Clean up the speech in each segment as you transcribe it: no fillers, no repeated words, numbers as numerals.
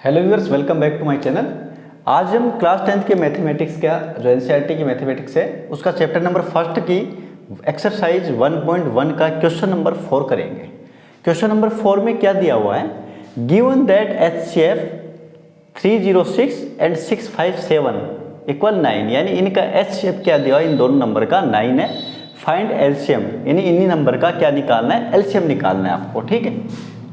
Hello viewers, welcome back to my channel. आज हम class 10th के मैथमेटिक्स का जो एनसीईआरटी की मैथमेटिक्स है उसका चैप्टर नंबर फर्स्ट की एक्सरसाइज 1.1 का क्वेश्चन नंबर 4 करेंगे। क्वेश्चन नंबर 4 में क्या दिया हुआ है, given that HCF 306 and 657 equal 9, यानी इनका HCF क्या दिया है, इन दोनों नंबर का 9 है। फाइंड एलसीएम, यानी इन्हीं नंबर का क्या निकालना है, एलसीएम निकालना है आपको। ठीक है,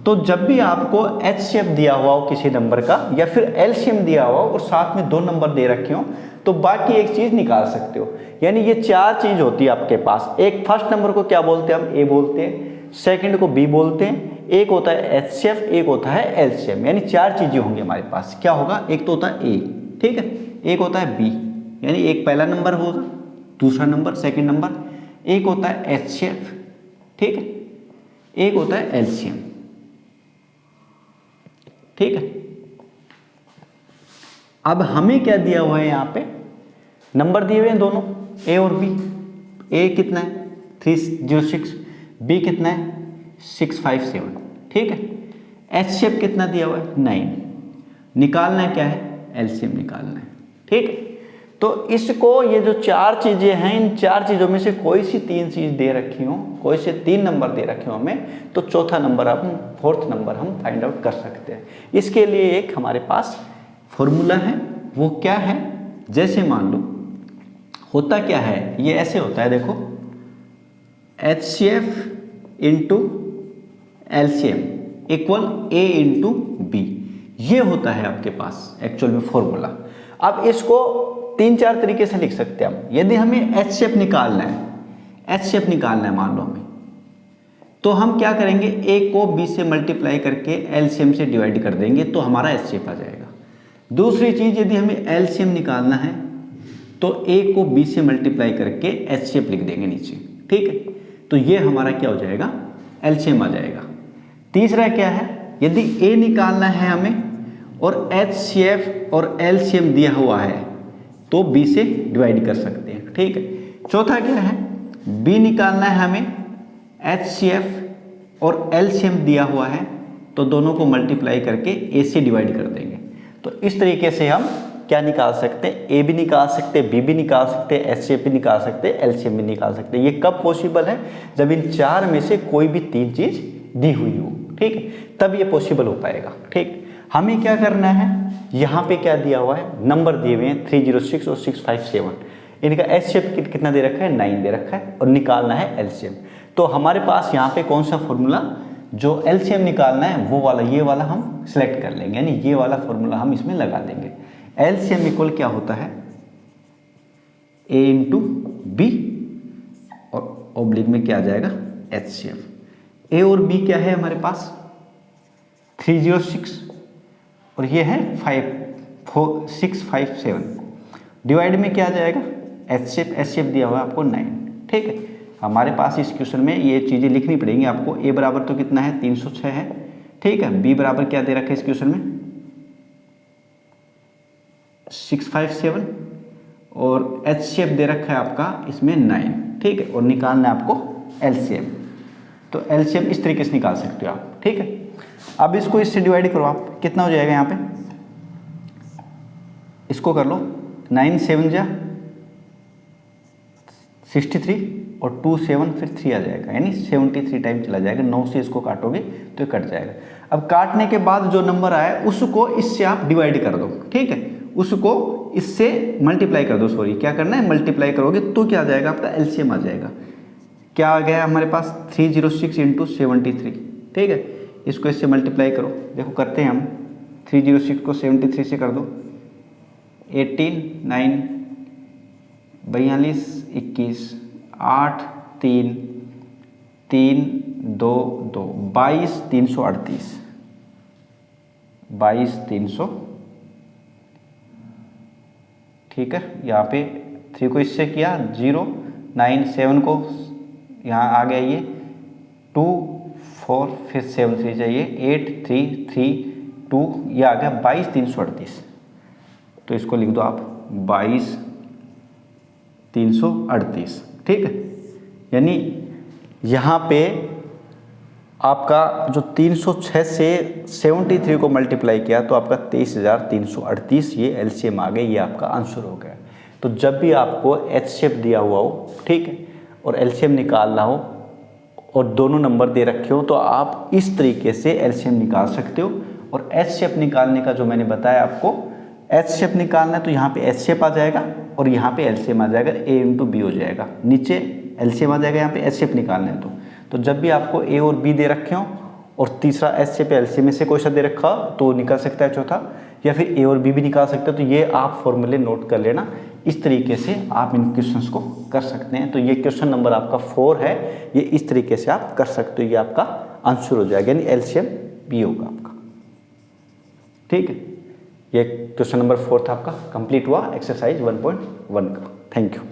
तो जब भी आपको HCF दिया हुआ हो किसी नंबर का या फिर LCM दिया हुआ हो और साथ में दो नंबर दे रखे हो तो बाकी एक चीज निकाल सकते हो। यानी ये चार चीज होती है आपके पास। एक फर्स्ट नंबर को क्या बोलते हैं, हम A बोलते हैं, सेकंड को B बोलते हैं, एक होता है HCF, एक होता है LCM। यानी चार चीजें होंगी हमारे पास। क्या होगा, एक तो होता है A, ठीक है, एक होता है B, यानी एक पहला नंबर होगा, दूसरा नंबर सेकेंड नंबर, एक होता है HCF, ठीक है, एक होता है LCM। ठीक है, अब हमें क्या दिया हुआ है, यहाँ पे नंबर दिए हुए हैं दोनों A और B। A कितना है 306, B कितना है 657, ठीक है। HCF कितना दिया हुआ है 9। निकालना है क्या है, LCM निकालना है। ठीक है, तो इसको ये जो चार चीजें हैं, इन चार चीजों में से कोई सी तीन चीज दे रखी हो, कोई से तीन नंबर दे रखे हो हमें, तो चौथा नंबर हम, फोर्थ नंबर हम फाइंड आउट कर सकते हैं। इसके लिए एक हमारे पास फॉर्मूला है, वो क्या है, जैसे मान लो होता क्या है, ये ऐसे होता है, देखो HCF into LCM equal A into B, ये होता है आपके पास एक्चुअल में फॉर्मूला। अब इसको तीन चार तरीके से लिख सकते हैं हम। यदि हमें HCF निकालना है, HCF निकालना है मान लो हमें, तो हम क्या करेंगे, A को B से मल्टीप्लाई करके LCM से डिवाइड कर देंगे तो हमारा HCF आ जाएगा। दूसरी चीज, यदि हमें LCM निकालना है तो A को B से मल्टीप्लाई करके HCF लिख देंगे नीचे, ठीक है, तो ये हमारा क्या हो जाएगा, LCM आ जाएगा। तीसरा क्या है, यदि A निकालना है हमें और HCF और LCM दिया हुआ है तो B से डिवाइड कर सकते हैं, ठीक है। चौथा क्या है, B निकालना है हमें, HCF और LCM दिया हुआ है तो दोनों को मल्टीप्लाई करके A से डिवाइड कर देंगे। तो इस तरीके से हम क्या निकाल सकते हैं, A भी निकाल सकते हैं, B भी निकाल सकते हैं, HCF भी निकाल सकते हैं, LCM भी निकाल सकते हैं। ये कब पॉसिबल है, जब इन चार में से कोई भी तीन चीज दी हुई हो, ठीक है, तब ये पॉसिबल हो पाएगा। ठीक, हमें क्या करना है, यहाँ पे क्या दिया हुआ है, नंबर दिए हुए हैं 306 और 657, इनका HCF कितना दे रखा है, 9 दे रखा है, और निकालना है LCM। तो हमारे पास यहाँ पे कौन सा फॉर्मूला, जो LCM निकालना है वो वाला, ये वाला हम सिलेक्ट कर लेंगे, यानी ये वाला फॉर्मूला हम इसमें लगा देंगे। LCM इक्वल क्या होता है, A इंटू B और ओब्लिक में क्या आ जाएगा, HCF। A और B क्या है हमारे पास 306 और ये है 657, डिवाइड में क्या आ जाएगा, HCF दिया हुआ है आपको 9, ठीक है। हमारे पास इस क्वेश्चन में ये चीज़ें लिखनी पड़ेंगी आपको। A बराबर तो कितना है 306 है, ठीक है। B बराबर क्या दे रखा है इस क्वेश्चन में 657 और HCF दे रखा है आपका इसमें 9, ठीक है, और निकालना है आपको LCM। तो LCM इस तरीके से निकाल सकते हो आप, ठीक है। अब इसको इससे डिवाइड करो आप, कितना हो जाएगा यहाँ पे, इसको कर लो, 9 7 जा 63 और 2 7 फिर 3 आ जाएगा, यानी 73 टाइम चला जाएगा। 9 से इसको काटोगे तो ये कट जाएगा। अब काटने के बाद जो नंबर आया उसको इससे आप डिवाइड कर दो, ठीक है, उसको इससे मल्टीप्लाई कर दो, सॉरी क्या करना है, मल्टीप्लाई करोगे तो क्या आ जाएगा, आपका LCM आ जाएगा। क्या आ गया हमारे पास 306 इंटू 73, ठीक है, इसको इससे मल्टीप्लाई करो। देखो करते हैं हम, 306 को 73 से कर दो, 18 9 42 21 8 3 3 2 2 22 338, 22 300, ठीक है। यहाँ पे 3 को इससे किया 0, 9 7 को यहाँ आ गया ये 2 4 फिर 7 3 चाहिए 8 3 3 2, ये आ गया 22 338। तो इसको लिख दो आप 22 338, ठीक है। यानी यहाँ पे आपका जो 306 से 73 को मल्टीप्लाई किया तो आपका 23,338 ये एलसीएम आ गया, ये आपका आंसर हो गया। तो जब भी आपको एच शेप दिया हुआ हो, ठीक है, और एलसीएम निकालना हो और दोनों नंबर दे रखे हो तो आप इस तरीके से एलसीएम निकाल सकते हो। और एच शेप निकालने का जो मैंने बताया आपको, एच शेप निकालना है तो यहाँ पे एच शेप आ जाएगा और यहाँ पे एलसीएम आ जाएगा, ए इंटू बी हो जाएगा, नीचे एलसीएम आ जाएगा, यहाँ पे एच शेप निकालना है तो जब भी आपको ए और बी दे रखे हो और तीसरा एच शेप एलसीएम में से कोई सा दे रखा हो तो निकल सकता है चौथा, या फिर ए और बी भी निकाल सकते हो। तो ये आप फॉर्मूले नोट कर लेना, इस तरीके से आप इन क्वेश्चंस को कर सकते हैं। तो ये क्वेश्चन नंबर आपका 4 है, ये इस तरीके से आप कर सकते हो, ये आपका आंसर हो जाएगा, यानी एलसीएम बी होगा आपका। ठीक है, ये क्वेश्चन नंबर 4 था आपका, कंप्लीट हुआ एक्सरसाइज 1.1 का। Thank you.